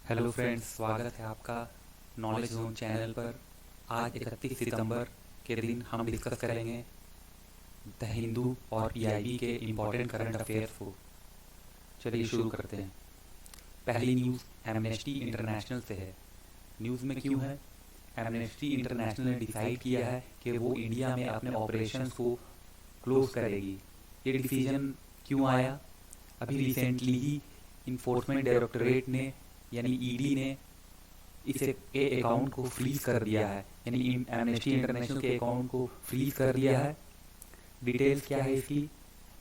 Hello friends, स्वागत है आपका नॉलेज जोन चैनल पर। आज 31 सितंबर के दिन हम डिस्कस करेंगे द हिंदू और पीआईबी के इम्पोर्टेंट करंट अफेयर्स को। चलिए शुरू करते हैं। पहली न्यूज़ एमनेस्टी इंटरनेशनल से है। न्यूज़ में क्यों है? एमनेस्टी इंटरनेशनल ने डिसाइड किया है कि वो इंडिया में अपने ऑपरेशंस को क्लोज करेगी। ये डिसीजन क्यों आया? अभी रिसेंटली ही इन्फोर्समेंट डायरेक्टोरेट ने यानी ईडी ने इस के अकाउंट को फ्रीज कर दिया है, यानी एमनेस्टी इंटरनेशनल के अकाउंट को फ्रीज कर दिया है। डिटेल्स क्या है इसकी?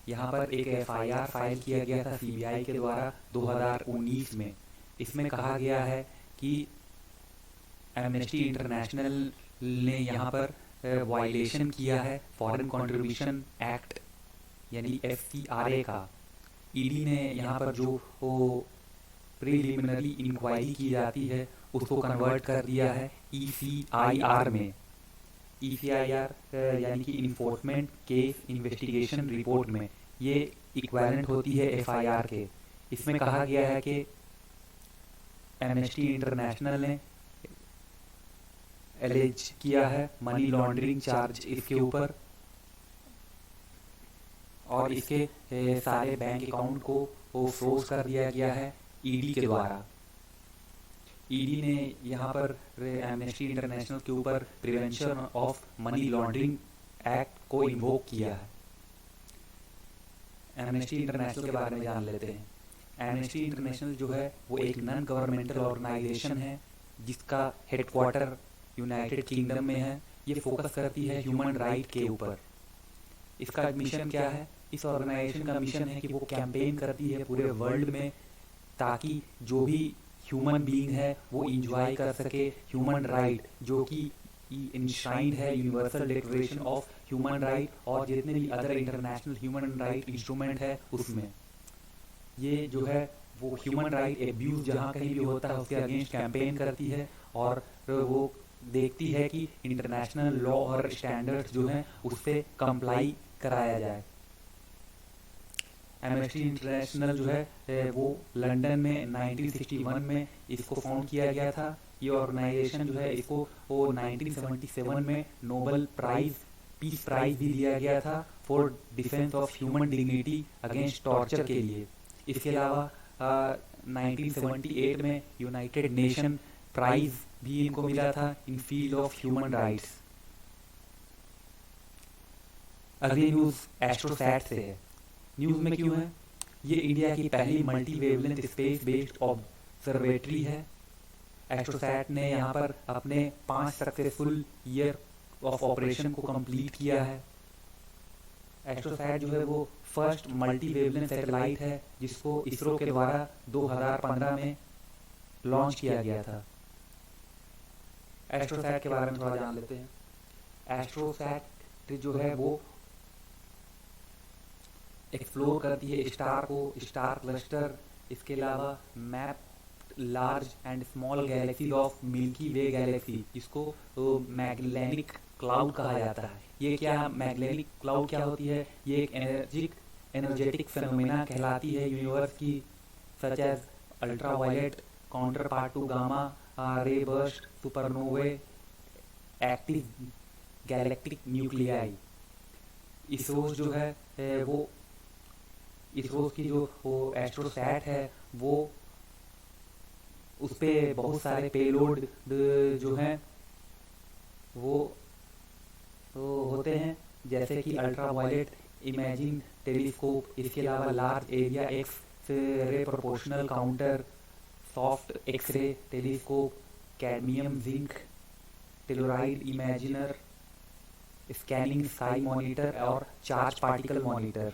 यहाँ पर एक एफआईआर फाइल किया गया था सीबीआई के द्वारा 2019 में। इसमें कहा गया है कि एमनेस्टी इंटरनेशनल ने यहाँ पर वायलेशन किया है फॉरेन कंट्रीब्यूशन एक्ट यानी FCRA का। ईडी ने यहाँ पर जो प्रीलिमिनरी इंक्वायरी की जाती है उसको कन्वर्ट कर दिया है ECIR में। ECIR यानी कि इन्फोर्समेंट केस इन्वेस्टिगेशन रिपोर्ट में ये इक्वालेंट होती है FIR के। इसमें कहा गया है कि एमनेस्टी इंटरनेशनल ने एलिज किया है मनी लॉन्ड्रिंग चार्ज इसके ऊपर, और इसके सारे बैंक अकाउंट को फ्रोज कर दिया गया है ईडी के द्वारा। ईडी ने यहाँ पर एमनेस्टी इंटरनेशनल के ऊपर prevention of money laundering act को इन्वोक किया है। एमनेस्टी इंटरनेशनल के बारे में जान लेते हैं। एमनेस्टी इंटरनेशनल जो है वो एक नॉन गवर्नमेंटल ऑर्गेनाइजेशन है जिसका हेडक्वार्टर यूनाइटेड किंगडम में है। ये फोकस करती है ह्यूमन राइट के ऊपर। इसका मिशन क्या है? इस ऑर्गेनाइजेशन का मिशन है कि वो कैंपेन करती है पूरे वर्ल्ड में ताकि जो भी ह्यूमन बीइंग है वो इंजॉय कर सके ह्यूमन राइट, जो कि इंश्राइंड है universal declaration of human right और जितने भी other international human right instrument है उसमें। ये जो है वो ह्यूमन राइट एब्यूज जहाँ कहीं भी होता है उसके अगेंस्ट कैंपेन करती है और वो देखती है कि इंटरनेशनल लॉ और स्टैंडर्ड्स जो हैं उससे कंप्लाई कराया जाए। एमनेस्टी इंटरनेशनल जो है वो लंदन में 1961 में इसको फाउंड किया गया था। ये ऑर्गेनाइजेशन जो है इसको वो 1977 में नोबेल प्राइज पीस प्राइज भी दिया गया था for defence of human dignity against torture के लिए। इसके अलावा 1978 में यूनाइटेड नेशन प्राइज भी इनको मिला था इन फील्ड ऑफ ह्यूमन राइट्स। अगली न्यूज़ एस्ट्रोसैट से है। न्यूज़ में क्यों है? ये इंडिया की पहली multi wavelength space based observatory है। एस्ट्रोसैट ने यहाँ पर अपने 5 सक्सेसफुल ईयर ऑफ ऑपरेशन को कंप्लीट किया है। एस्ट्रोसैट जो है वो फर्स्ट मल्टी वेवलेंथ सैटेलाइट है जिसको इसरो के द्वारा 2015 में लॉन्च किया गया था। एस्ट्रोसैट के बारे में थोड़ा जान लेते हैं। एस्ट्रोसैट जो है वो एक्सप्लोर करती है स्टार को, स्टार क्लस्टर, इसके अलावा map large and small Galaxy of milky way Galaxy, जिसको मैगेलेनिक क्लाउड कहा जाता है। ये क्या मैगेलेनिक क्लाउड क्या होती है? ये एक एनर्जेटिक फेनोमेना कहलाती है यूनिवर्स की, such as ultraviolet, counterpart to gamma ray burst, supernovae, active galactic nuclei. ISRO जो है वो इसरो की जो वो एस्ट्रोसैट है वो उस पर बहुत सारे पेलोड जो हैं वो होते हैं, जैसे कि अल्ट्रावायलेट इमेजिंग टेलीस्कोप, इसके अलावा large area X ray proportional counter, soft X-ray telescope, cadmium zinc telluride imager, scanning sky monitor और चार्ज पार्टिकल मॉनिटर।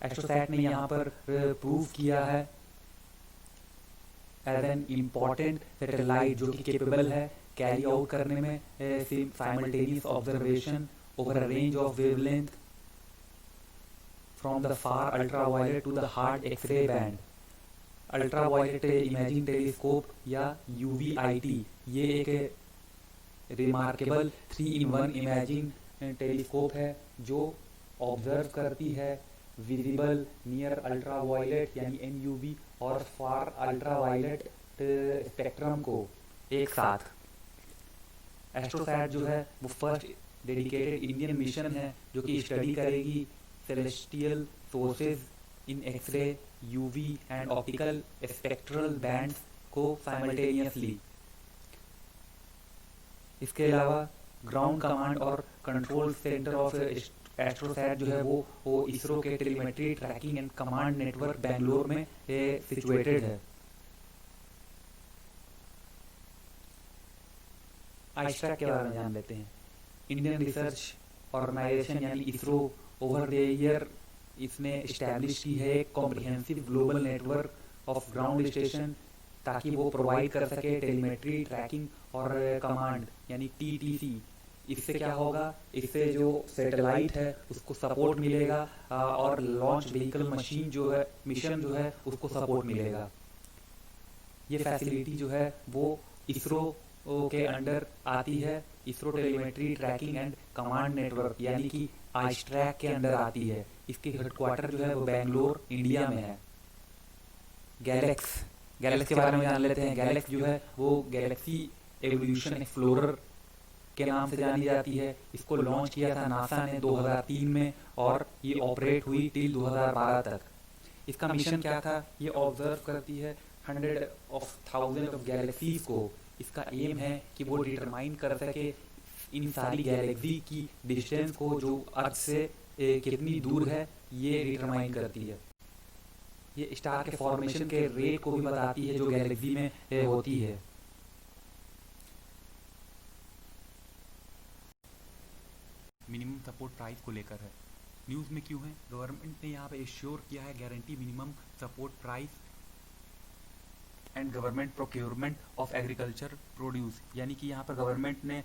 एस्ट्रोसैट ने यहाँ पर प्रूव किया है एज एन इम्पॉर्टेंट सैटेलाइट जो कि केपेबल है कैरी आउट करने में simultaneous observation over a range of wavelength from the far ultraviolet to the hard X ray band. Ultraviolet Imaging Telescope या UVIT ये एक रिमार्केबल 3-in-1 इमेजिंग टेलीस्कोप है जो ऑब्जर्व करती है विजिबल नियर अल्ट्रावायलेट यानी NUV और फार अल्ट्रावायलेट स्पेक्ट्रम को एक साथ। एस्ट्रोसैट जो है वो फर्स्ट डेडिकेटेड इंडियन मिशन है जो कि स्टडी करेगी celestial sources in X ray, UV and optical spectral bands को साइमल्टेनियसली। इसके अलावा ग्राउंड कमांड और कंट्रोल सेंटर ऑफ एस्ट्रोसैट जो है वो इसरो के Telemetry Tracking and Command Network Bangalore में सिचुएटेड है। आइस्ट्रैक के बारे में जान लेते हैं। इंडियन रिसर्च ऑर्गेनाइजेशन यानी इसरो ओवर द ईयर इसने इस्टेब्लिश की है एक comprehensive global network of ground station ताकि वो प्रोवाइड कर सके टेलीमेट्री ट्रैकिंग और कमांड यानी टीटीसी। इससे क्या होगा, इससे जो सैटेलाइट है उसको सपोर्ट मिलेगा और लॉन्च व्हीकल मशीन जो है मिशन जो है उसको सपोर्ट मिलेगा। ये फैसिलिटी जो है वो इसरो के अंडर आती है, ISRO telemetry Tracking and Command network यानी कि आइस्ट्रैक के अंडर आती है। इसकी हेडक्वार्टर जो है वो बेंगलोर इंडिया में है। गैलेक्स के बारे में जान लेते हैं। गैलेक्स जो है वो गैलेक्सी एवोल्यूशन एक्सप्लोरर के नाम से जानी जाती है। इसको लॉन्च किया था नासा ने 2003 में और ये ऑपरेट हुई टिल 2012 तक। इसका मिशन क्या था, ये ऑब्जर्व करती है 100,000 ऑफ गैलेक्सीज को। इसका एम है कि वो डिटरमाइन कर सके इन सारी गैलेक्सी की डिस्टेंस को जो अर्थ से कितनी दूर है, ये डिटरमाइन करती है। ये स्टार के फॉर्मेशन के रेट को भी बताती है जो गैलेक्सी में होती है। मिनिमम सपोर्ट प्राइस को लेकर है। न्यूज़ में क्यों है, गवर्नमेंट ने यहाँ पे एश्योर किया है guarantee minimum support price and government procurement of agriculture produce, यानी कि यहाँ पर गवर्नमेंट ने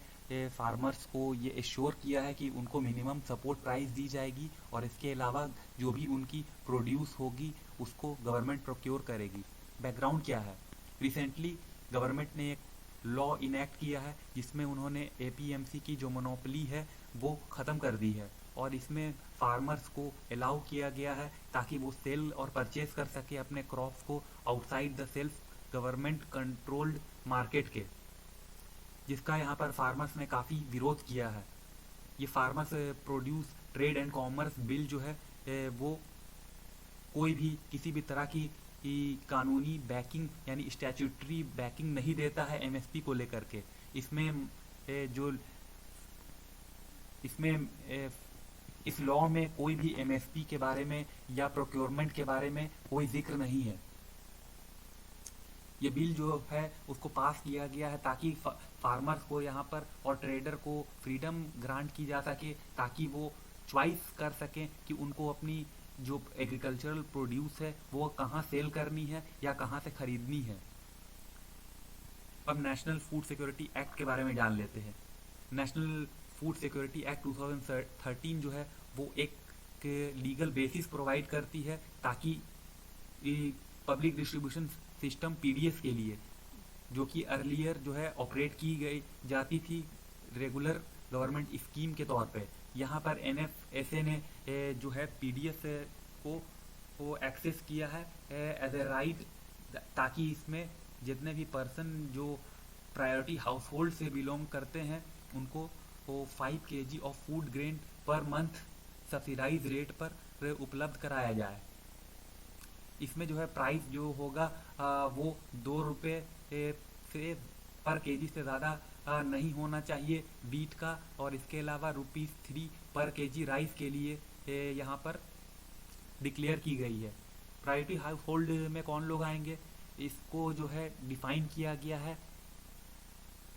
फार्मर्स को ये एश्योर किया है कि उनको मिनिमम सपोर्ट प्राइस दी जाएगी और इसके अलावा जो भी उनकी प्रोड्यूस होगी उसको गवर्नमेंट प्रोक्योर करेगी। बैकग्राउंड क्या है, रिसेंटली गवर्नमेंट ने एक लॉ इनैक्ट किया है जिसमें उन्होंने एपीएमसी की जो मोनोपोली है वो ख़त्म कर दी है और इसमें फार्मर्स को अलाउ किया गया है ताकि वो सेल और परचेज कर सके अपने क्रॉप्स को outside the self government controlled market के, जिसका यहाँ पर फार्मर्स ने काफ़ी विरोध किया है। ये farmers produce trade and commerce bill जो है वो कोई भी किसी भी तरह की कानूनी बैकिंग यानी स्टैट्यूटरी बैकिंग नहीं देता है एमएसपी को लेकर के। इस लॉ में कोई भी एमएसपी के बारे में या प्रोक्योरमेंट के बारे में कोई जिक्र नहीं है। ये बिल जो है उसको पास किया गया है ताकि फार्मर्स को यहाँ पर और ट्रेडर को फ्रीडम ग्रांट की जा सके ताकि वो चॉइस कर सकें कि उनको अपनी जो एग्रीकल्चरल प्रोड्यूस है वो कहाँ सेल करनी है या कहाँ से खरीदनी है। अब नेशनल फूड सिक्योरिटी एक्ट के बारे में जान लेते हैं। नेशनल फूड सिक्योरिटी एक्ट 2013 जो है वो एक लीगल बेसिस प्रोवाइड करती है ताकि पब्लिक डिस्ट्रीब्यूशन सिस्टम पीडीएस के लिए, जो कि अर्लियर जो है ऑपरेट की गई जाती थी रेगुलर गवर्नमेंट स्कीम के तौर पे, यहाँ पर एनएफएसए ने जो है पीडीएस को एक्सेस किया है एज ए राइट ताकि इसमें जितने भी पर्सन जो प्रायोरिटी हाउस होल्ड से बिलोंग करते हैं उनको 5 kg of food grain per month subsidise rate पर उपलब्ध कराया जाए। इसमें जो है प्राइस जो होगा वो 2 रुपये से पर केजी से ज़्यादा नहीं होना चाहिए वीट का, और इसके अलावा ₹3 पर केजी राइस के लिए यहाँ पर डिक्लेयर की गई है। प्रायोरिटी हाउस होल्ड में कौन लोग आएंगे, इसको जो है डिफाइन किया गया है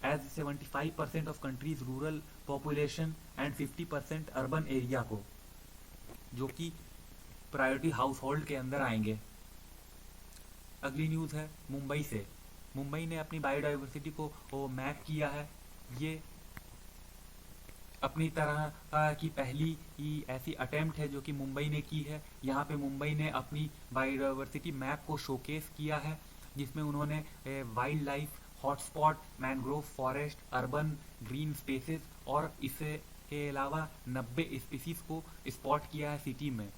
as 75% of country's rural population and 50% urban area को, जो कि प्रायोरिटी हाउस होल्ड के अंदर आएंगे। अगली न्यूज़ है मुंबई से। मुंबई ने अपनी बायोडाइवर्सिटी को मैप किया है। ये अपनी तरह की पहली ऐसी अटेम्प्ट है जो कि मुंबई ने की है। यहाँ पे मुंबई ने अपनी बायोडाइवर्सिटी मैप को शोकेस किया है जिसमें उन्होंने wild life hotspot, mangrove forest, urban green spaces और इसके अलावा 90 स्पीसीज को स्पॉट किया है सिटी में।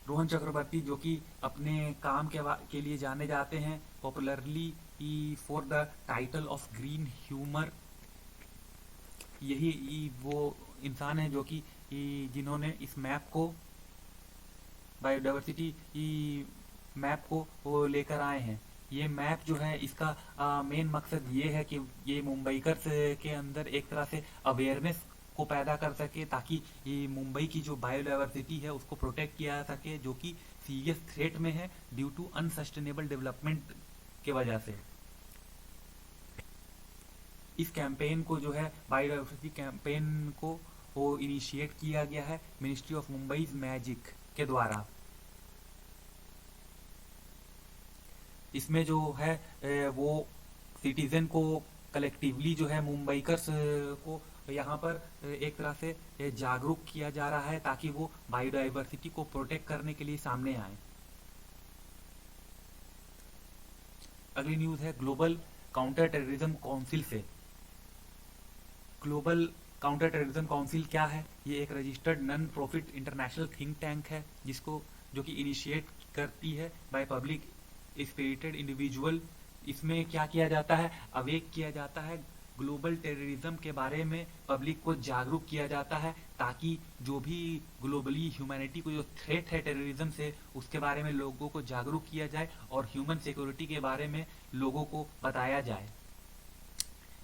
रोहन चक्रवर्ती जो कि अपने काम के लिए जाने जाते हैं popularly for the title of green humour. यही वो इंसान है जो कि जिन्होंने इस मैप को, बायोडाइवर्सिटी मैप को वो लेकर आए हैं। ये मैप जो है इसका मेन मकसद ये है कि ये मुंबईकर्स के अंदर एक तरह से अवेयरनेस को पैदा कर सके, ताकि ये मुंबई की जो बायोडाइवर्सिटी है उसको प्रोटेक्ट किया जा सके, जो कि सीरियस थ्रेट में है ड्यू टू अनसस्टेनेबल डेवलपमेंट के वजह से। इस कैंपेन को जो है बायोडाइवर्सिटी कैंपेन को वो इनिशिएट किया गया है मिनिस्ट्री ऑफ मुंबई मैजिक के द्वारा। इसमें जो है वो सिटीजन को कलेक्टिवली जो है मुंबईकर्स को यहाँ पर एक तरह से जागरूक किया जा रहा है, ताकि वो बायोडाइवर्सिटी को प्रोटेक्ट करने के लिए सामने आए। अगली न्यूज है ग्लोबल काउंटर टेररिज्म काउंसिल से। ग्लोबल काउंटर टेररिज्म काउंसिल क्या है? ये एक registered non profit international think tank है जो कि इनिशिएट करती है बाय पब्लिक स्पिरिटेड इंडिविजुअल। इसमें क्या किया जाता है? अवेक किया जाता है ग्लोबल टेररिज्म के बारे में, पब्लिक को जागरूक किया जाता है, ताकि जो भी ग्लोबली ह्यूमैनिटी को जो थ्रेट है टेररिज्म से, उसके बारे में लोगों को जागरूक किया जाए और ह्यूमन सिक्योरिटी के बारे में लोगों को बताया जाए।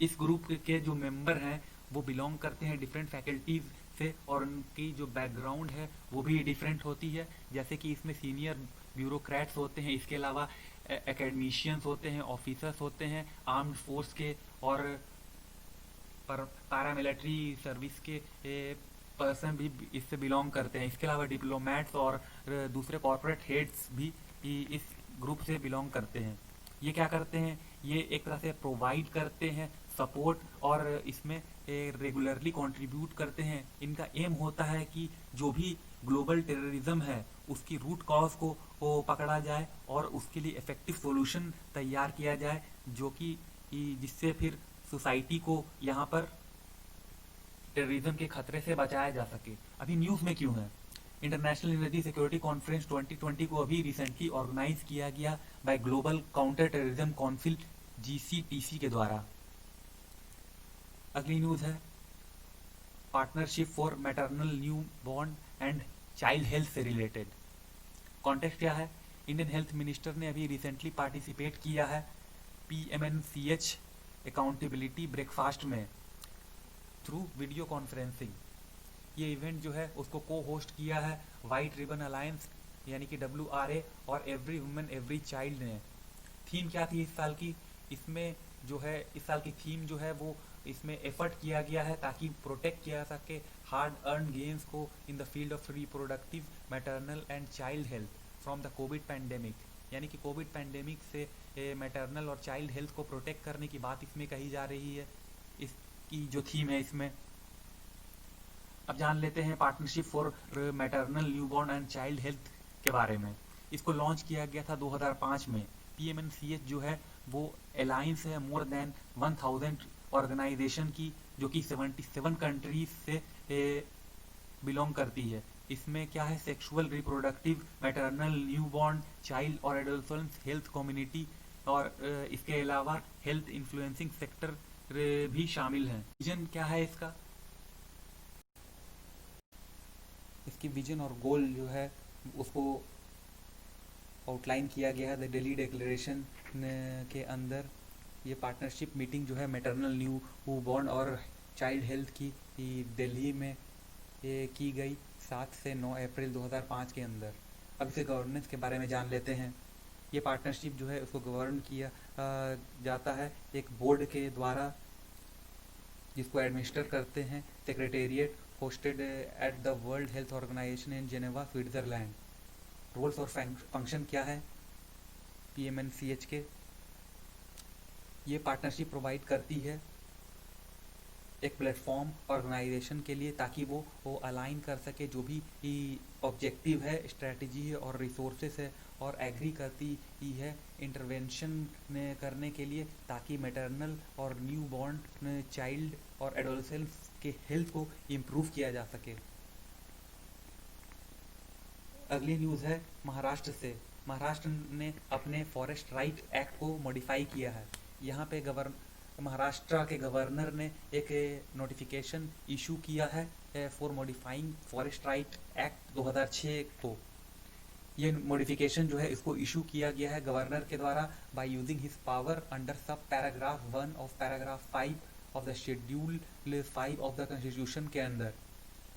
इस ग्रुप के जो मेंबर हैं वो बिलोंग करते हैं डिफरेंट फैकल्टीज से, और उनकी जो बैकग्राउंड है वो भी डिफरेंट होती है। जैसे कि इसमें सीनियर ब्यूरोक्रेट्स होते हैं, इसके अलावा एकेडमिशियंस होते हैं, ऑफिसर्स होते हैं आर्म्ड फोर्स के और पैरामिलिट्री सर्विस के पर्सन भी इससे बिलोंग करते हैं। इसके अलावा डिप्लोमेट्स और दूसरे कॉर्पोरेट हेड्स भी इस ग्रुप से बिलोंग करते हैं। ये क्या करते हैं? ये एक तरह से प्रोवाइड करते हैं सपोर्ट और इसमें रेगुलरली कंट्रीब्यूट करते हैं। इनका एम होता है कि जो भी ग्लोबल टेररिज्म है उसकी रूट कॉज को पकड़ा जाए और उसके लिए इफेक्टिव सॉल्यूशन तैयार किया जाए, जो कि जिससे फिर सोसाइटी को यहाँ पर टेररिज्म के खतरे से बचाया जा सके। अभी न्यूज में क्यों है? इंटरनेशनल एनर्जी सिक्योरिटी कॉन्फ्रेंस 2020 को अभी रिसेंटली ऑर्गेनाइज किया गया by Global Counter Terrorism Council GCTC के द्वारा। अगली न्यूज है Partnership for Maternal Newborn and Child Health से रिलेटेड। कॉन्टेक्स्ट क्या है? इंडियन हेल्थ मिनिस्टर ने अभी रिसेंटली पार्टिसिपेट किया है PMNCH अकाउंटेबिलिटी ब्रेकफास्ट में थ्रू वीडियो कॉन्फ्रेंसिंग। ये इवेंट जो है उसको को होस्ट किया है वाइट रिबन अलायंस यानी कि WRA और एवरी वुमेन एवरी चाइल्ड ने। थीम क्या थी इस साल की? इसमें जो है इस साल की थीम जो है वो इसमें एफर्ट किया गया है ताकि प्रोटेक्ट किया जा सके हार्ड अर्न गेन्स को in the field of reproductive maternal and Child health from the Covid pandemic. यानी कि कोविड पैंडेमिक से मैटरनल और चाइल्ड हेल्थ को प्रोटेक्ट करने की बात इसमें कही जा रही है, इसकी जो थीम है इसमें। अब जान लेते हैं partnership for maternal newborn and Child health के बारे में। इसको लॉन्च किया गया था 2005 में। PMNCH जो है वो अलायंस है मोर देन 1000 ऑर्गेनाइजेशन की, जो कि 77 कंट्रीज से बिलोंग करती है। इसमें क्या है? Sexual reproductive maternal newborn child और एडोलसेंट हेल्थ कम्युनिटी और इसके अलावा हेल्थ इन्फ्लुएंसिंग सेक्टर भी शामिल हैं। विजन क्या है इसका? इसकी विजन और गोल जो है उसको आउटलाइन किया गया है द दिल्ली डिक्लेरेशन के अंदर। ये पार्टनरशिप मीटिंग जो है मैटरनल न्यू बॉर्न और चाइल्ड हेल्थ की दिल्ली में की गई 7 से 9 अप्रैल 2005 के अंदर। अब इसे गवर्नेंस के बारे में जान लेते हैं। ये पार्टनरशिप जो है उसको गवर्न किया जाता है एक बोर्ड के द्वारा, जिसको एडमिनिस्टर करते हैं secretariat hosted at the World Health Organization in Geneva Switzerland. Roles और फंक्शन क्या है PMNCH के? ये पार्टनरशिप प्रोवाइड करती है एक प्लेटफॉर्म ऑर्गेनाइजेशन के लिए, ताकि वो अलाइन कर सके जो भी ऑब्जेक्टिव है, स्ट्रेटजी है और रिसोर्सेस है, और एग्री करती ही है इंटरवेंशन करने के लिए, ताकि मैटरनल और न्यू बॉर्न चाइल्ड और एडोलसेंट्स के हेल्थ को इम्प्रूव किया जा सके। अगली न्यूज़ है महाराष्ट्र से। महाराष्ट्र ने अपने फॉरेस्ट राइट एक्ट को मॉडिफाई किया है। यहाँ पे महाराष्ट्र के गवर्नर ने एक नोटिफिकेशन इशू किया है for modifying forest right act 2006 को। ये मॉडिफिकेशन जो है इसको इशू किया गया है गवर्नर के द्वारा by using his power under sub paragraph 1 of paragraph 5 of the schedule 5 of the constitution के अंदर।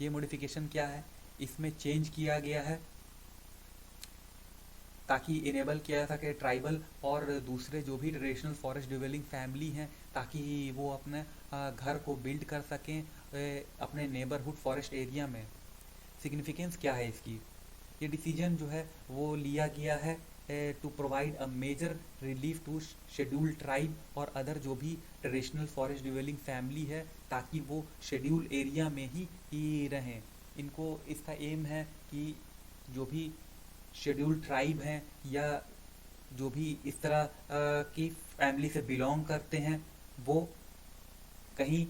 ये मॉडिफिकेशन क्या है, इसमें चेंज किया गया है ताकि इनेबल किया जा सके ट्राइबल और दूसरे जो भी ट्रेडिशनल फॉरेस्ट ड्वेलिंग फैमिली हैं, ताकि वो अपने घर को बिल्ड कर सकें अपने नेबरहुड फॉरेस्ट एरिया में। सिग्निफिकेंस क्या है इसकी, ये डिसीजन जो है वो लिया गया है to provide a major relief to schedule tribe और अदर जो भी ट्रेडिशनल फॉरेस्ट ड्वेलिंग फैमिली है, ताकि वो शेड्यूल एरिया में ही रहें। इनको इसका एम है कि जो भी शेड्यूल ट्राइब हैं या जो भी इस तरह की फैमिली से बिलोंग करते हैं, वो कहीं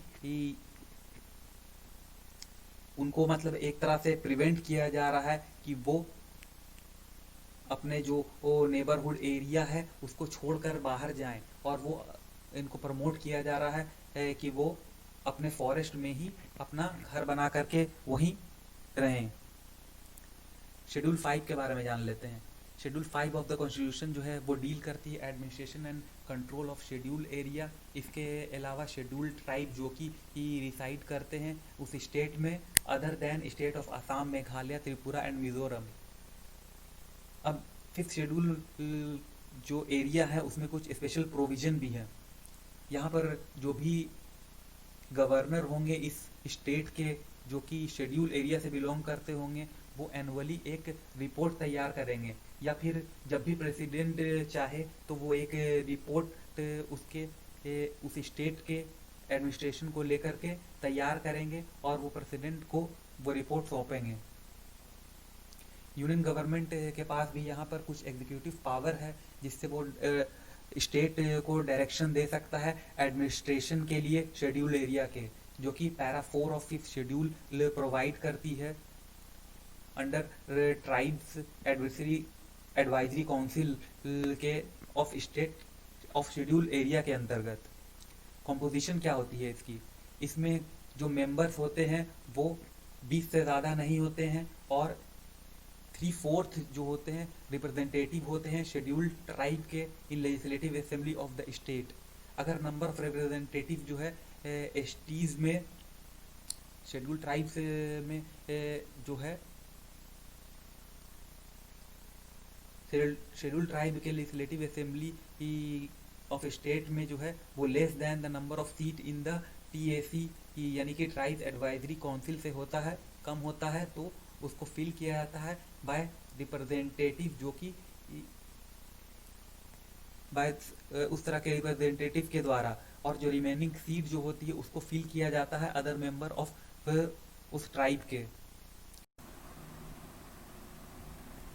उनको मतलब एक तरह से प्रिवेंट किया जा रहा है कि वो अपने जो नेबरहुड एरिया है उसको छोड़कर बाहर जाएं, और वो इनको प्रमोट किया जा रहा है कि वो अपने फॉरेस्ट में ही अपना घर बना करके वहीं रहें। शेड्यूल 5 के बारे में जान लेते हैं। शेड्यूल 5 ऑफ द कॉन्स्टिट्यूशन जो है वो डील करती है administration and control of schedule area. इसके अलावा शेड्यूल ट्राइब जो कि रिसाइड करते हैं उस स्टेट में other than state of Assam, Meghalaya, Tripura and Mizoram. अब 5th शेड्यूल जो एरिया है उसमें कुछ स्पेशल प्रोविजन भी है। यहाँ पर जो भी गवर्नर होंगे इस स्टेट के जो कि शेड्यूल एरिया से बिलोंग करते होंगे, वो एनुअली एक रिपोर्ट तैयार करेंगे, या फिर जब भी प्रेसिडेंट चाहे तो वो एक रिपोर्ट उस स्टेट के एडमिनिस्ट्रेशन को लेकर के तैयार करेंगे और वो प्रेसिडेंट को वो रिपोर्ट सौंपेंगे। यूनियन गवर्नमेंट के पास भी यहाँ पर कुछ एग्जीक्यूटिव पावर है जिससे वो स्टेट को डायरेक्शन दे सकता है एडमिनिस्ट्रेशन के लिए शेड्यूल एरिया के, जो कि para 4 of 5th schedule provide करती है अंडर ट्राइब्स एडवाइजरी काउंसिल के of state of schedule area के अंतर्गत। कॉम्पोजिशन क्या होती है इसकी, इसमें जो मेंबर्स होते हैं वो 20 से ज़्यादा नहीं होते हैं और 3/4 जो होते हैं रिप्रेजेंटेटिव होते हैं शेड्यूल ट्राइब के in legislative assembly of the state. अगर नंबर ऑफ रिप्रेजेंटेटिव जो है एसटीज में शेड्यूल ट्राइब्स में जो है शेड्यूल ट्राइब के लेजिस्लेटिव असेंबली ऑफ स्टेट में जो है वो less than the number of seat in the TAC यानी कि ट्राइब्स एडवाइजरी काउंसिल से होता है, कम होता है, तो उसको फिल किया जाता है बाय रिप्रेजेंटेटिव, जो कि बाय उस तरह के रिप्रेजेंटेटिव के द्वारा, और जो रिमेनिंग सीट जो होती है उसको फिल किया जाता है अदर मेंबर ऑफ उस ट्राइब के।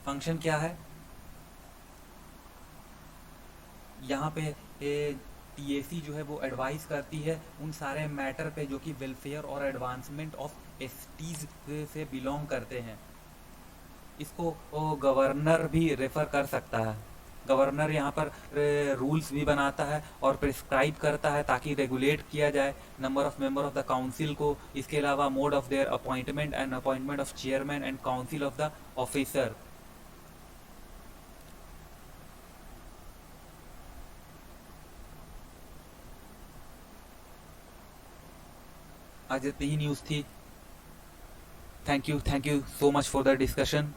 फंक्शन क्या है, यहाँ पे टीएसी जो है वो एडवाइस करती है उन सारे मैटर पे जो कि वेलफेयर और एडवांसमेंट ऑफ एसटीज से बिलोंग करते हैं। इसको गवर्नर भी रेफर कर सकता है। गवर्नर यहाँ पर रूल्स भी बनाता है और प्रिस्क्राइब करता है ताकि रेगुलेट किया जाए number of member of the council को। इसके अलावा mode of their appointment and appointment of chairman and council of the officer. आज इतनी ही न्यूज़ थी। Thank you so much for the discussion.